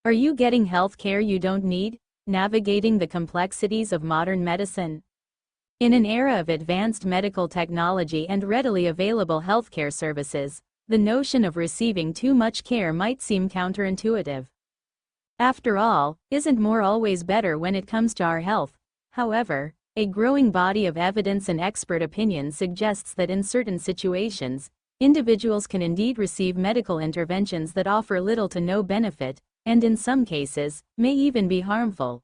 Are you getting health care you don't need? Navigating the complexities of modern medicine. In an era of advanced medical technology and readily available healthcare services, the notion of receiving too much care might seem counterintuitive. After all, isn't more always better when it comes to our health? However, a growing body of evidence and expert opinion suggests that in certain situations, individuals can indeed receive medical interventions that offer little to no benefit, and in some cases, may even be harmful.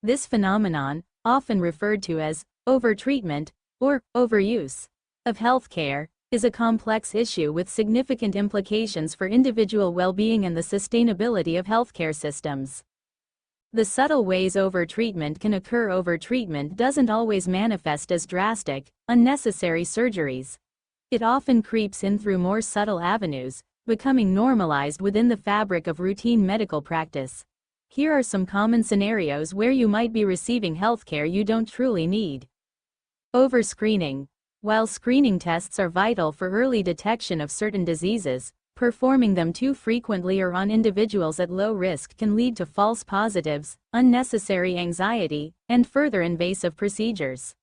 This phenomenon, often referred to as overtreatment or overuse of healthcare, is a complex issue with significant implications for individual well-being and the sustainability of healthcare systems. The subtle ways overtreatment can occur. Overtreatment doesn't always manifest as drastic, unnecessary surgeries. It often creeps in through more subtle avenues, becoming normalized within the fabric of routine medical practice. Here are some common scenarios where you might be receiving healthcare you don't truly need. Overscreening. While screening tests are vital for early detection of certain diseases, performing them too frequently or on individuals at low risk can lead to false positives, unnecessary anxiety, and further invasive procedures.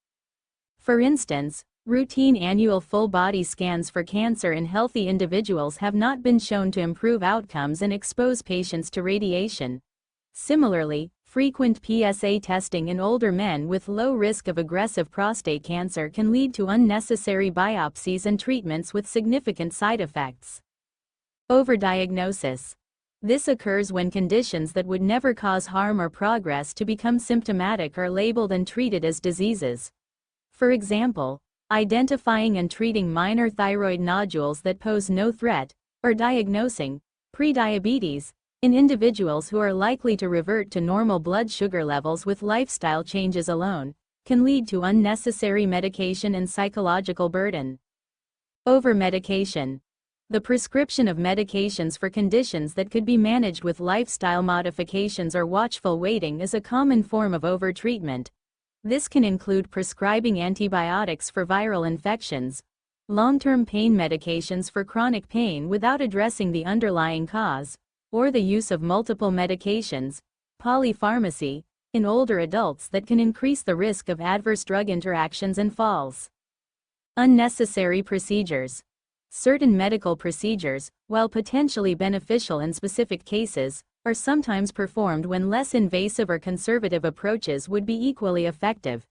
For instance, routine annual full-body scans for cancer in healthy individuals have not been shown to improve outcomes and expose patients to radiation. Similarly, frequent PSA testing in older men with low risk of aggressive prostate cancer can lead to unnecessary biopsies and treatments with significant side effects. Overdiagnosis. This occurs when conditions that would never cause harm or progress to become symptomatic are labeled and treated as diseases. For example, identifying and treating minor thyroid nodules that pose no threat, or diagnosing prediabetes in individuals who are likely to revert to normal blood sugar levels with lifestyle changes alone, can lead to unnecessary medication and psychological burden. Overmedication. The prescription of medications for conditions that could be managed with lifestyle modifications or watchful waiting is a common form of overtreatment. This can include prescribing antibiotics for viral infections, long-term pain medications for chronic pain without addressing the underlying cause, or the use of multiple medications, polypharmacy, in older adults that can increase the risk of adverse drug interactions and falls. Unnecessary procedures. Certain medical procedures, while potentially beneficial in specific cases, are sometimes performed when less invasive or conservative approaches would be equally effective.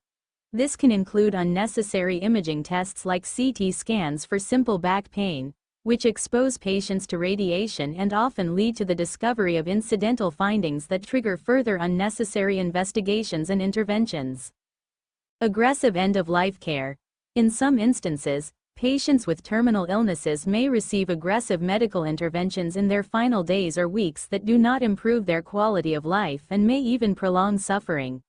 This can include unnecessary imaging tests like CT scans for simple back pain, which expose patients to radiation and often lead to the discovery of incidental findings that trigger further unnecessary investigations and interventions. Aggressive end-of-life care. In some instances, patients with terminal illnesses may receive aggressive medical interventions in their final days or weeks that do not improve their quality of life and may even prolong suffering.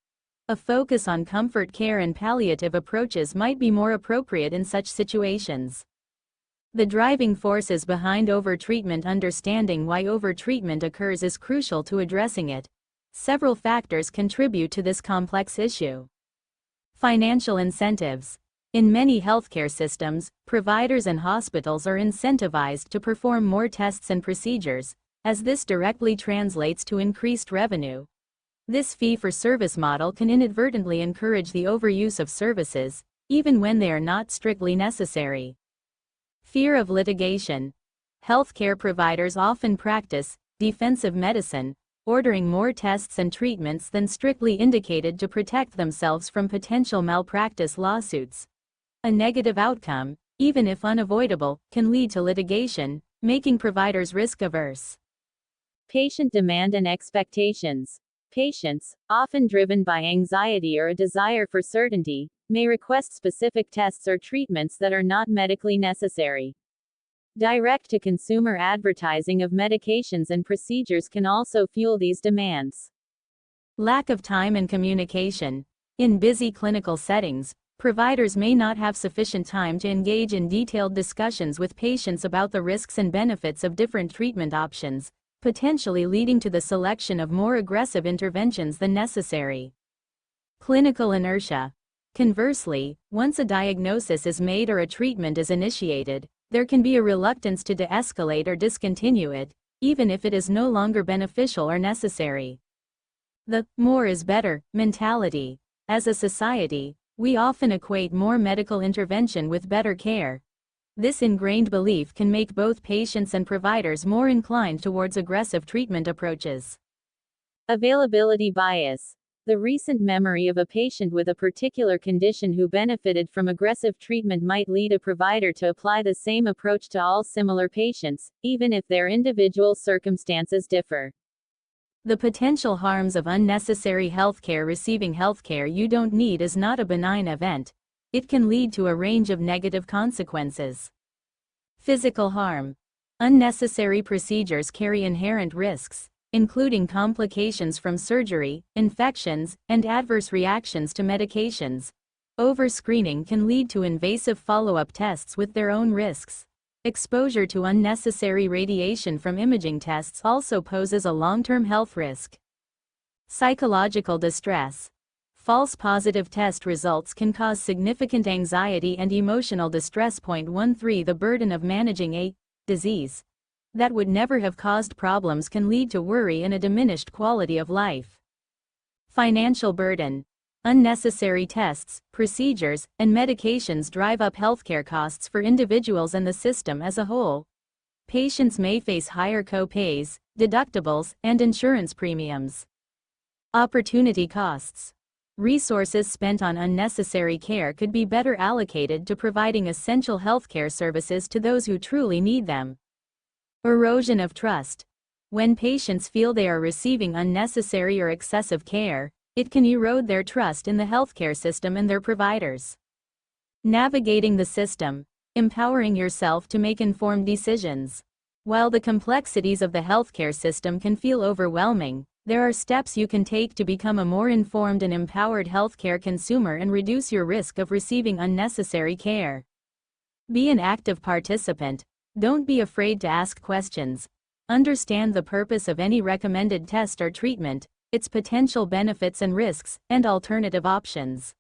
A focus on comfort care and palliative approaches might be more appropriate in such situations. The driving forces behind overtreatment. Understanding why overtreatment occurs is crucial to addressing it. Several factors contribute to this complex issue. Financial incentives. In many healthcare systems, providers and hospitals are incentivized to perform more tests and procedures, as this directly translates to increased revenue. This fee-for-service model can inadvertently encourage the overuse of services, even when they are not strictly necessary. Fear of litigation. Healthcare providers often practice defensive medicine, ordering more tests and treatments than strictly indicated to protect themselves from potential malpractice lawsuits. A negative outcome, even if unavoidable, can lead to litigation, making providers risk-averse. Patient demand and expectations. Patients, often driven by anxiety or a desire for certainty, may request specific tests or treatments that are not medically necessary. Direct-to-consumer advertising of medications and procedures can also fuel these demands. Lack of time and communication. In busy clinical settings, providers may not have sufficient time to engage in detailed discussions with patients about the risks and benefits of different treatment options, potentially leading to the selection of more aggressive interventions than necessary. Clinical inertia. Conversely, once a diagnosis is made or a treatment is initiated, there can be a reluctance to de-escalate or discontinue it, even if it is no longer beneficial or necessary. The more is better mentality. As a society, we often equate more medical intervention with better care. This ingrained belief can make both patients and providers more inclined towards aggressive treatment approaches. Availability bias. The recent memory of a patient with a particular condition who benefited from aggressive treatment might lead a provider to apply the same approach to all similar patients, even if their individual circumstances differ. The potential harms of unnecessary healthcare. Receiving healthcare you don't need is not a benign event. It can lead to a range of negative consequences. Physical harm. Unnecessary procedures carry inherent risks, including complications from surgery, infections, and adverse reactions to medications. Overscreening can lead to invasive follow-up tests with their own risks. Exposure to unnecessary radiation from imaging tests also poses a long-term health risk. Psychological distress. False positive test results can cause significant anxiety and emotional distress. 13 The burden of managing a disease that would never have caused problems can lead to worry and a diminished quality of life. Financial burden. Unnecessary tests, procedures, and medications drive up healthcare costs for individuals and the system as a whole. Patients may face higher co-pays, deductibles, and insurance premiums. Opportunity costs. Resources spent on unnecessary care could be better allocated to providing essential healthcare services to those who truly need them. Erosion of trust. When patients feel they are receiving unnecessary or excessive care, it can erode their trust in the healthcare system and their providers. Navigating the system. Empowering yourself to make informed decisions. While the complexities of the healthcare system can feel overwhelming, there are steps you can take to become a more informed and empowered healthcare consumer and reduce your risk of receiving unnecessary care. Be an active participant. Don't be afraid to ask questions. Understand the purpose of any recommended test or treatment, its potential benefits and risks, and alternative options.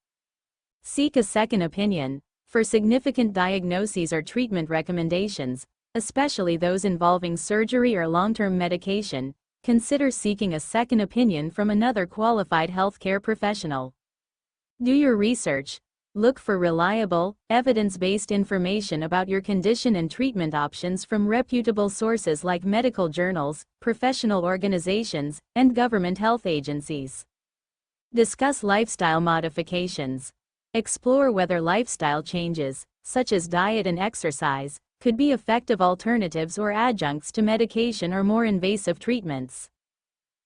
Seek a second opinion. For significant diagnoses or treatment recommendations, especially those involving surgery or long-term medication, consider seeking a second opinion from another qualified healthcare professional. Do your research. Look for reliable, evidence-based information about your condition and treatment options from reputable sources like medical journals, professional organizations, and government health agencies. Discuss lifestyle modifications. Explore whether lifestyle changes, such as diet and exercise, could be effective alternatives or adjuncts to medication or more invasive treatments.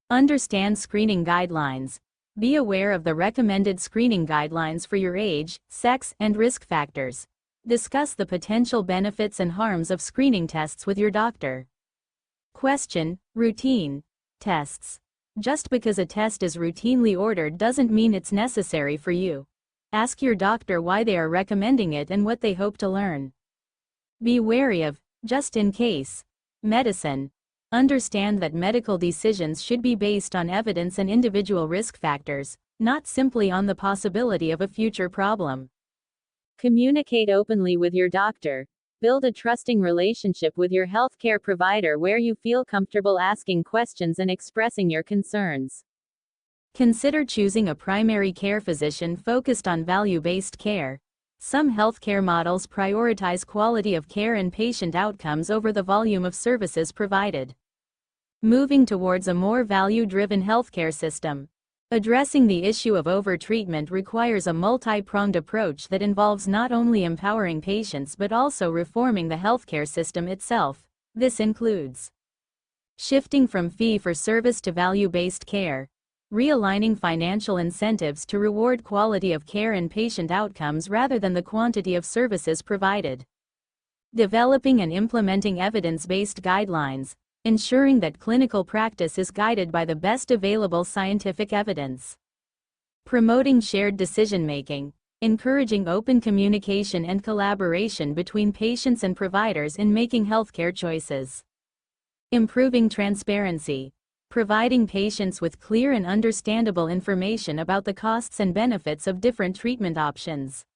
Understand screening guidelines. Be aware of the recommended screening guidelines for your age, sex, and risk factors. Discuss the potential benefits and harms of screening tests with your doctor. Question: routine tests. Just because a test is routinely ordered doesn't mean it's necessary for you. Ask your doctor why they are recommending it and what they hope to learn. Be wary of just in case medicine. Understand that medical decisions should be based on evidence and individual risk factors, not simply on the possibility of a future problem. Communicate openly with your doctor. Build a trusting relationship with your healthcare provider where you feel comfortable asking questions and expressing your concerns. Consider choosing a primary care physician focused on value-based care. Some healthcare models prioritize quality of care and patient outcomes over the volume of services provided. Moving towards a more value-driven healthcare system. Addressing the issue of overtreatment requires a multi-pronged approach that involves not only empowering patients but also reforming the healthcare system itself. This includes shifting from fee-for-service to value-based care, realigning financial incentives to reward quality of care and patient outcomes rather than the quantity of services provided, developing and implementing evidence-based guidelines, ensuring that clinical practice is guided by the best available scientific evidence, promoting shared decision-making, encouraging open communication and collaboration between patients and providers in making healthcare choices, improving transparency, providing patients with clear and understandable information about the costs and benefits of different treatment options.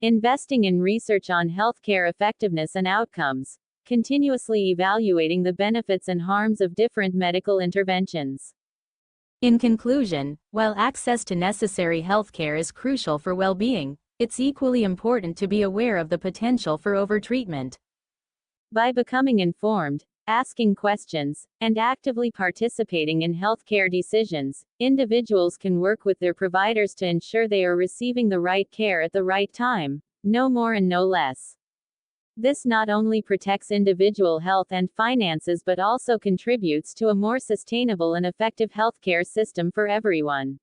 Investing in research on healthcare effectiveness and outcomes. continuously evaluating the benefits and harms of different medical interventions. In conclusion, while access to necessary healthcare is crucial for well-being, it's equally important to be aware of the potential for overtreatment. By becoming informed, asking questions, and actively participating in healthcare decisions, individuals can work with their providers to ensure they are receiving the right care at the right time, no more and no less. This not only protects individual health and finances but also contributes to a more sustainable and effective healthcare system for everyone.